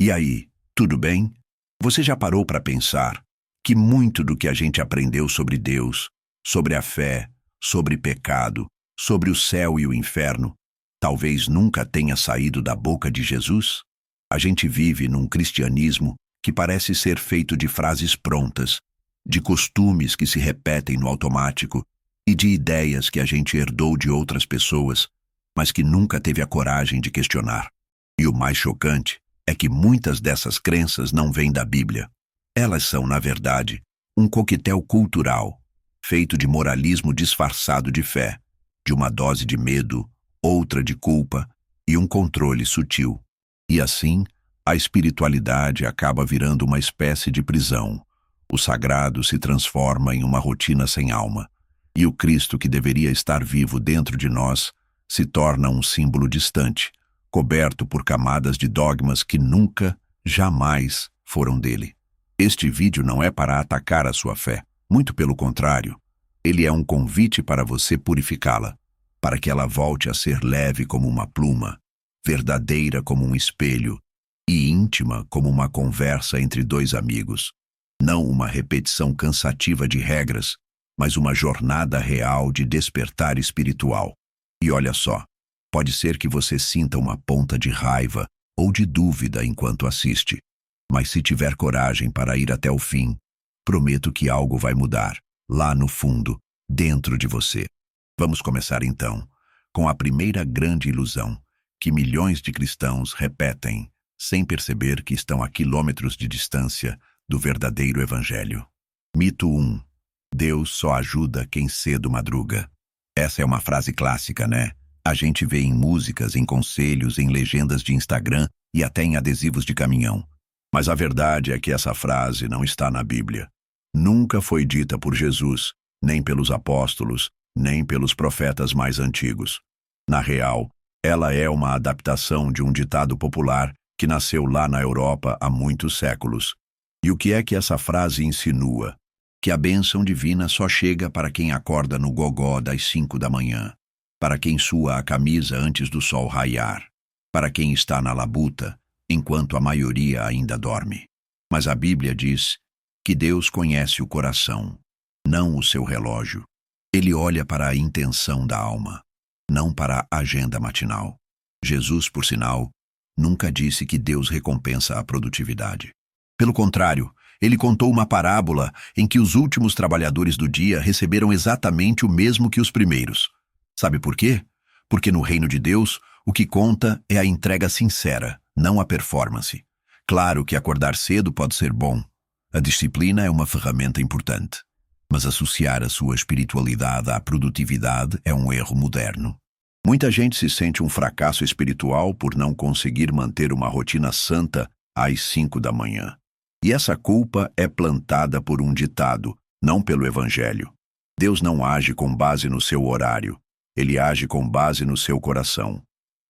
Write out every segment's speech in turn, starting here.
E aí, tudo bem? Você já parou para pensar que muito do que a gente aprendeu sobre Deus, sobre a fé, sobre pecado, sobre o céu e o inferno, talvez nunca tenha saído da boca de Jesus? A gente vive num cristianismo que parece ser feito de frases prontas, de costumes que se repetem no automático e de ideias que a gente herdou de outras pessoas, mas que nunca teve a coragem de questionar. E o mais chocante é que muitas dessas crenças não vêm da Bíblia. Elas são, na verdade, um coquetel cultural, feito de moralismo disfarçado de fé, de uma dose de medo, outra de culpa e um controle sutil. E assim, a espiritualidade acaba virando uma espécie de prisão. O sagrado se transforma em uma rotina sem alma, e o Cristo que deveria estar vivo dentro de nós se torna um símbolo distante, coberto por camadas de dogmas que nunca, jamais foram dele. Este vídeo não é para atacar a sua fé, muito pelo contrário. Ele é um convite para você purificá-la, para que ela volte a ser leve como uma pluma, verdadeira como um espelho e íntima como uma conversa entre dois amigos. Não uma repetição cansativa de regras, mas uma jornada real de despertar espiritual. E olha só, pode ser que você sinta uma ponta de raiva ou de dúvida enquanto assiste, mas se tiver coragem para ir até o fim, prometo que algo vai mudar, lá no fundo, dentro de você. Vamos começar então, com a primeira grande ilusão que milhões de cristãos repetem, sem perceber que estão a quilômetros de distância do verdadeiro evangelho. Mito 1. Deus só ajuda quem cedo madruga. Essa é uma frase clássica, né? A gente vê em músicas, em conselhos, em legendas de Instagram e até em adesivos de caminhão. Mas a verdade é que essa frase não está na Bíblia. Nunca foi dita por Jesus, nem pelos apóstolos, nem pelos profetas mais antigos. Na real, ela é uma adaptação de um ditado popular que nasceu lá na Europa há muitos séculos. E o que é que essa frase insinua? Que a bênção divina só chega para quem acorda no gogó das 5 da manhã, para quem sua a camisa antes do sol raiar, para quem está na labuta, enquanto a maioria ainda dorme. Mas a Bíblia diz que Deus conhece o coração, não o seu relógio. Ele olha para a intenção da alma, não para a agenda matinal. Jesus, por sinal, nunca disse que Deus recompensa a produtividade. Pelo contrário, ele contou uma parábola em que os últimos trabalhadores do dia receberam exatamente o mesmo que os primeiros. Sabe por quê? Porque no reino de Deus, o que conta é a entrega sincera, não a performance. Claro que acordar cedo pode ser bom. A disciplina é uma ferramenta importante. Mas associar a sua espiritualidade à produtividade é um erro moderno. Muita gente se sente um fracasso espiritual por não conseguir manter uma rotina santa às 5 da manhã. E essa culpa é plantada por um ditado, não pelo Evangelho. Deus não age com base no seu horário. Ele age com base no seu coração.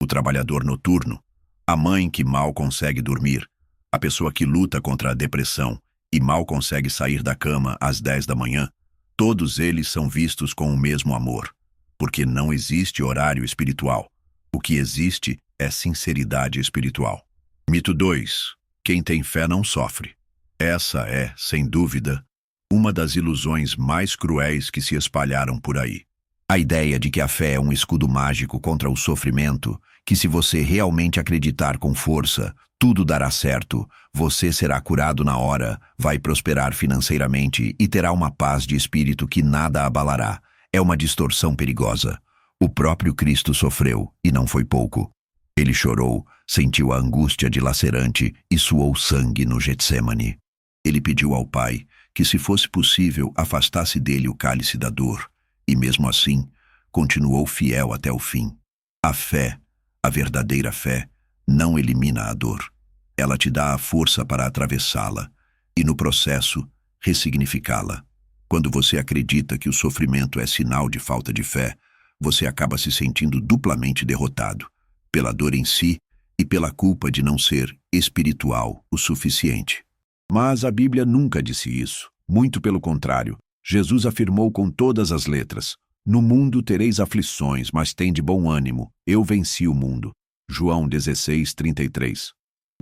O trabalhador noturno, a mãe que mal consegue dormir, a pessoa que luta contra a depressão e mal consegue sair da cama às 10 da manhã, todos eles são vistos com o mesmo amor. Porque não existe horário espiritual. O que existe é sinceridade espiritual. Mito 2. Quem tem fé não sofre. Essa é, sem dúvida, uma das ilusões mais cruéis que se espalharam por aí. A ideia de que a fé é um escudo mágico contra o sofrimento, que se você realmente acreditar com força, tudo dará certo, você será curado na hora, vai prosperar financeiramente e terá uma paz de espírito que nada abalará. É uma distorção perigosa. O próprio Cristo sofreu, e não foi pouco. Ele chorou, sentiu a angústia dilacerante e suou sangue no Getsêmani. Ele pediu ao Pai que, se fosse possível, afastasse dele o cálice da dor, e mesmo assim, continuou fiel até o fim. A fé, a verdadeira fé, não elimina a dor. Ela te dá a força para atravessá-la e, no processo, ressignificá-la. Quando você acredita que o sofrimento é sinal de falta de fé, você acaba se sentindo duplamente derrotado, pela dor em si e pela culpa de não ser espiritual o suficiente. Mas a Bíblia nunca disse isso. Muito pelo contrário, Jesus afirmou com todas as letras: No mundo tereis aflições, mas tende bom ânimo, eu venci o mundo. João 16:33.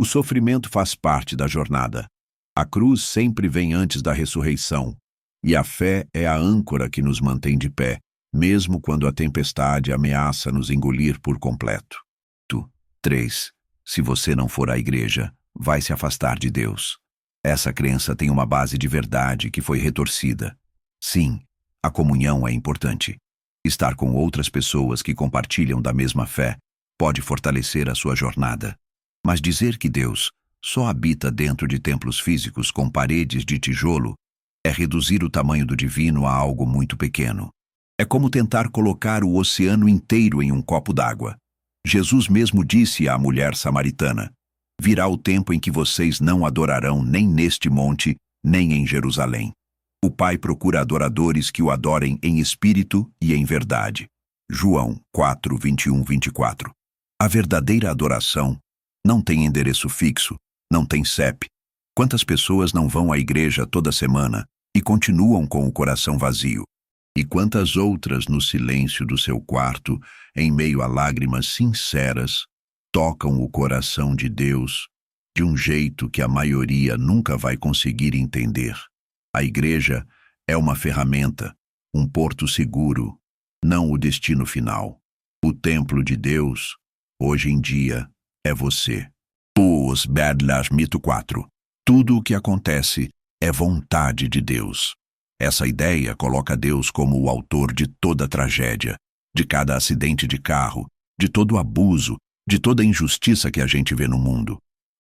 O sofrimento faz parte da jornada. A cruz sempre vem antes da ressurreição, e a fé é a âncora que nos mantém de pé, mesmo quando a tempestade ameaça nos engolir por completo. 3. Se você não for à igreja, vai se afastar de Deus. Essa crença tem uma base de verdade que foi retorcida. Sim, a comunhão é importante. Estar com outras pessoas que compartilham da mesma fé pode fortalecer a sua jornada. Mas dizer que Deus só habita dentro de templos físicos com paredes de tijolo é reduzir o tamanho do divino a algo muito pequeno. É como tentar colocar o oceano inteiro em um copo d'água. Jesus mesmo disse à mulher samaritana: virá o tempo em que vocês não adorarão nem neste monte, nem em Jerusalém. O Pai procura adoradores que o adorem em espírito e em verdade. João 4, 21, 24. A verdadeira adoração não tem endereço fixo, não tem CEP. Quantas pessoas não vão à igreja toda semana e continuam com o coração vazio? E quantas outras, no silêncio do seu quarto, em meio a lágrimas sinceras, tocam o coração de Deus de um jeito que a maioria nunca vai conseguir entender? A igreja é uma ferramenta, um porto seguro, não o destino final. O templo de Deus, hoje em dia, é você. Os Bedlas Mito 4. Tudo o que acontece é vontade de Deus. Essa ideia coloca Deus como o autor de toda tragédia, de cada acidente de carro, de todo abuso, de toda injustiça que a gente vê no mundo.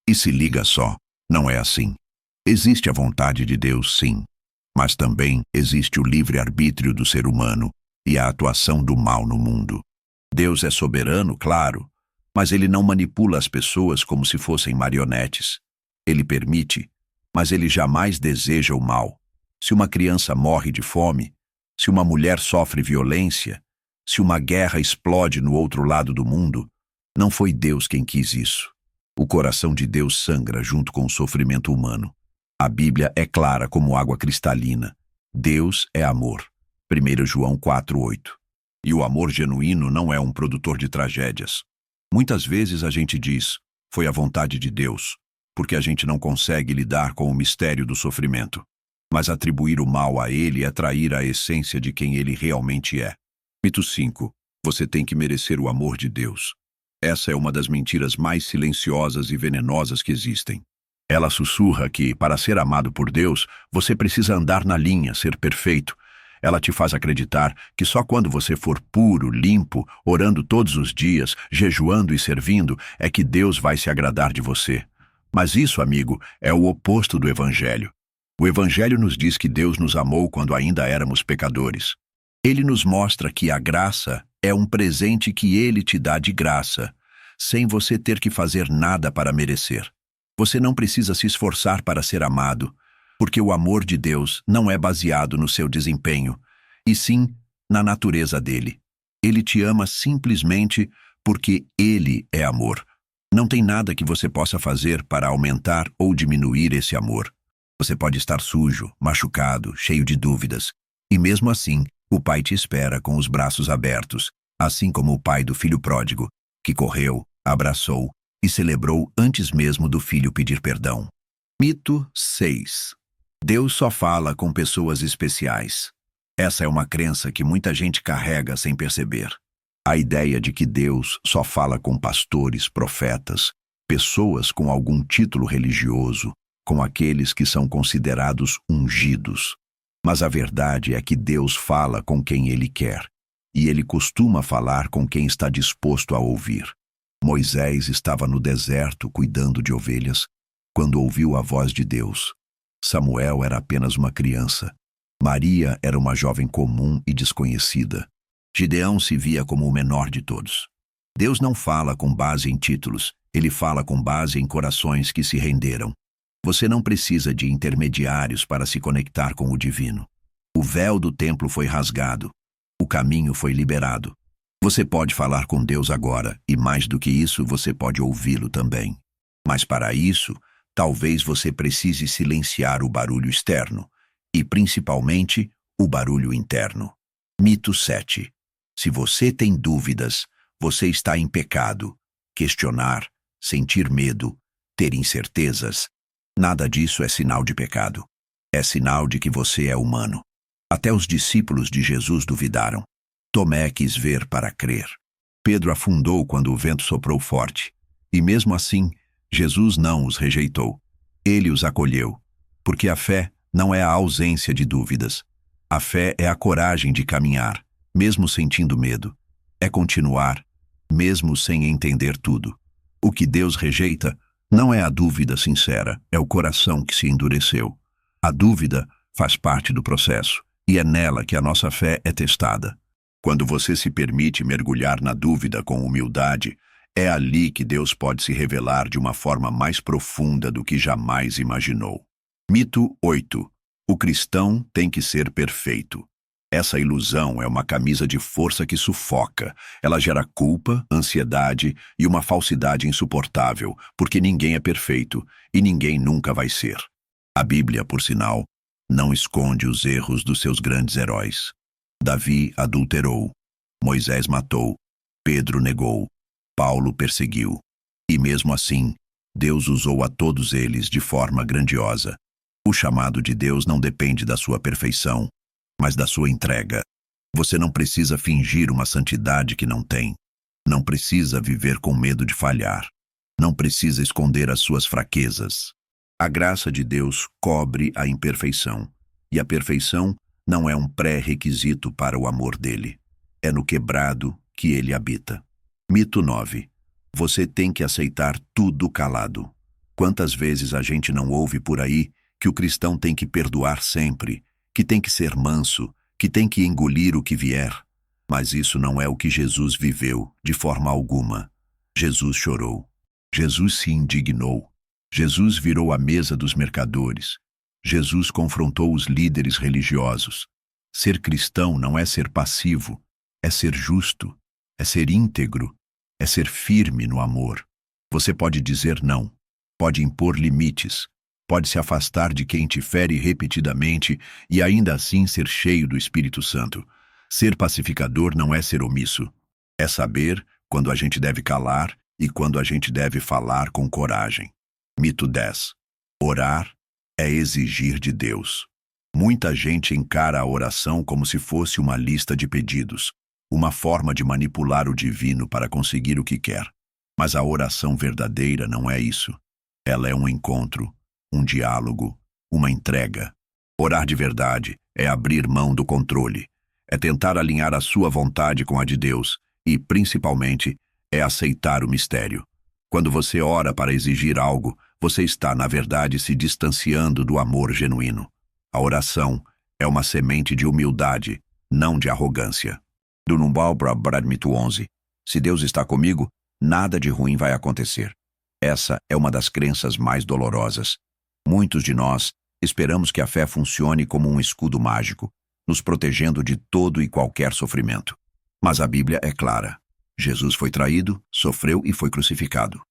E se liga só, não é assim. Existe a vontade de Deus, sim, mas também existe o livre-arbítrio do ser humano e a atuação do mal no mundo. Deus é soberano, claro, mas ele não manipula as pessoas como se fossem marionetes. Ele permite, mas ele jamais deseja o mal. Se uma criança morre de fome, se uma mulher sofre violência, se uma guerra explode no outro lado do mundo, não foi Deus quem quis isso. O coração de Deus sangra junto com o sofrimento humano. A Bíblia é clara como água cristalina. Deus é amor. 1 João 4:8. E o amor genuíno não é um produtor de tragédias. Muitas vezes a gente diz, foi a vontade de Deus, porque a gente não consegue lidar com o mistério do sofrimento. Mas atribuir o mal a ele é trair a essência de quem ele realmente é. Mito 5. Você tem que merecer o amor de Deus. Essa é uma das mentiras mais silenciosas e venenosas que existem. Ela sussurra que, para ser amado por Deus, você precisa andar na linha, ser perfeito. Ela te faz acreditar que só quando você for puro, limpo, orando todos os dias, jejuando e servindo, é que Deus vai se agradar de você. Mas isso, amigo, é o oposto do Evangelho. O Evangelho nos diz que Deus nos amou quando ainda éramos pecadores. Ele nos mostra que a graça é um presente que Ele te dá de graça, sem você ter que fazer nada para merecer. Você não precisa se esforçar para ser amado, porque o amor de Deus não é baseado no seu desempenho, e sim na natureza dele. Ele te ama simplesmente porque Ele é amor. Não tem nada que você possa fazer para aumentar ou diminuir esse amor. Você pode estar sujo, machucado, cheio de dúvidas, e mesmo assim, o Pai te espera com os braços abertos, assim como o pai do filho pródigo, que correu, abraçou e celebrou antes mesmo do filho pedir perdão. Mito 6. Deus só fala com pessoas especiais. Essa é uma crença que muita gente carrega sem perceber. A ideia de que Deus só fala com pastores, profetas, pessoas com algum título religioso, com aqueles que são considerados ungidos. Mas a verdade é que Deus fala com quem Ele quer, e Ele costuma falar com quem está disposto a ouvir. Moisés estava no deserto cuidando de ovelhas, quando ouviu a voz de Deus. Samuel era apenas uma criança. Maria era uma jovem comum e desconhecida. Gideão se via como o menor de todos. Deus não fala com base em títulos, Ele fala com base em corações que se renderam. Você não precisa de intermediários para se conectar com o divino. O véu do templo foi rasgado. O caminho foi liberado. Você pode falar com Deus agora, e mais do que isso, você pode ouvi-lo também. Mas para isso, talvez você precise silenciar o barulho externo, e principalmente o barulho interno. Mito 7. Se você tem dúvidas, você está em pecado. Questionar, sentir medo, ter incertezas. Nada disso é sinal de pecado. É sinal de que você é humano. Até os discípulos de Jesus duvidaram. Tomé quis ver para crer. Pedro afundou quando o vento soprou forte. E mesmo assim, Jesus não os rejeitou. Ele os acolheu. Porque a fé não é a ausência de dúvidas. A fé é a coragem de caminhar, mesmo sentindo medo. É continuar, mesmo sem entender tudo. O que Deus rejeita não é a dúvida sincera, é o coração que se endureceu. A dúvida faz parte do processo, e é nela que a nossa fé é testada. Quando você se permite mergulhar na dúvida com humildade, é ali que Deus pode se revelar de uma forma mais profunda do que jamais imaginou. Mito 8. O cristão tem que ser perfeito. Essa ilusão é uma camisa de força que sufoca. Ela gera culpa, ansiedade e uma falsidade insuportável, porque ninguém é perfeito e ninguém nunca vai ser. A Bíblia, por sinal, não esconde os erros dos seus grandes heróis. Davi adulterou, Moisés matou, Pedro negou, Paulo perseguiu. E mesmo assim, Deus usou a todos eles de forma grandiosa. O chamado de Deus não depende da sua perfeição, mas da sua entrega. Você não precisa fingir uma santidade que não tem. Não precisa viver com medo de falhar. Não precisa esconder as suas fraquezas. A graça de Deus cobre a imperfeição, e a perfeição não é um pré-requisito para o amor dele. É no quebrado que ele habita. Mito 9. Você tem que aceitar tudo calado. Quantas vezes a gente não ouve por aí que o cristão tem que perdoar sempre, que tem que ser manso, que tem que engolir o que vier? Mas isso não é o que Jesus viveu, de forma alguma. Jesus chorou. Jesus se indignou. Jesus virou a mesa dos mercadores. Jesus confrontou os líderes religiosos. Ser cristão não é ser passivo, é ser justo, é ser íntegro, é ser firme no amor. Você pode dizer não, pode impor limites, pode se afastar de quem te fere repetidamente e ainda assim ser cheio do Espírito Santo. Ser pacificador não é ser omisso. É saber quando a gente deve calar e quando a gente deve falar com coragem. Mito 10. Orar é exigir de Deus. Muita gente encara a oração como se fosse uma lista de pedidos, uma forma de manipular o divino para conseguir o que quer. Mas a oração verdadeira não é isso. Ela é um encontro, um diálogo, uma entrega. Orar de verdade é abrir mão do controle, é tentar alinhar a sua vontade com a de Deus e, principalmente, é aceitar o mistério. Quando você ora para exigir algo, você está, na verdade, se distanciando do amor genuíno. A oração é uma semente de humildade, não de arrogância. Do Numbal Brad Mito 11. Se Deus está comigo, nada de ruim vai acontecer. Essa é uma das crenças mais dolorosas. Muitos de nós esperamos que a fé funcione como um escudo mágico, nos protegendo de todo e qualquer sofrimento. Mas a Bíblia é clara. Jesus foi traído, sofreu e foi crucificado.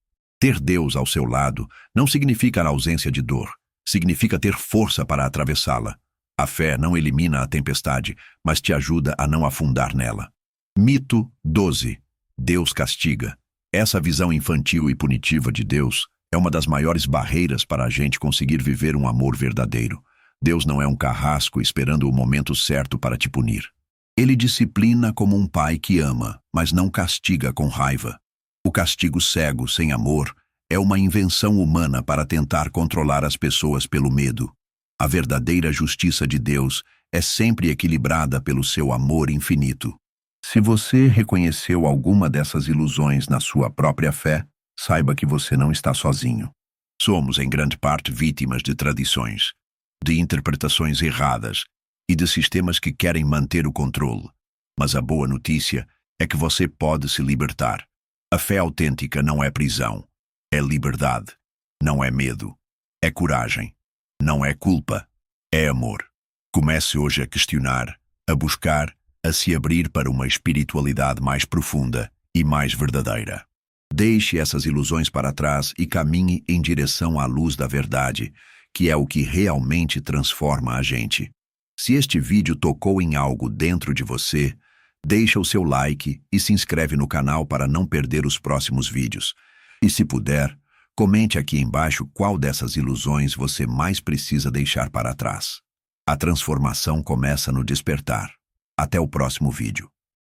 Ter Deus ao seu lado não significa a ausência de dor, significa ter força para atravessá-la. A fé não elimina a tempestade, mas te ajuda a não afundar nela. Mito 12. Deus castiga. Essa visão infantil e punitiva de Deus é uma das maiores barreiras para a gente conseguir viver um amor verdadeiro. Deus não é um carrasco esperando o momento certo para te punir. Ele disciplina como um pai que ama, mas não castiga com raiva. O castigo cego, sem amor, é uma invenção humana para tentar controlar as pessoas pelo medo. A verdadeira justiça de Deus é sempre equilibrada pelo seu amor infinito. Se você reconheceu alguma dessas ilusões na sua própria fé, saiba que você não está sozinho. Somos, em grande parte, vítimas de tradições, de interpretações erradas e de sistemas que querem manter o controle. Mas a boa notícia é que você pode se libertar. A fé autêntica não é prisão, é liberdade. Não é medo, é coragem. Não é culpa, é amor. Comece hoje a questionar, a buscar, a se abrir para uma espiritualidade mais profunda e mais verdadeira. Deixe essas ilusões para trás e caminhe em direção à luz da verdade, que é o que realmente transforma a gente. Se este vídeo tocou em algo dentro de você, deixa o seu like e se inscreve no canal para não perder os próximos vídeos. E se puder, Comente aqui embaixo qual dessas ilusões você mais precisa deixar para trás. A transformação começa no despertar. Até o próximo vídeo.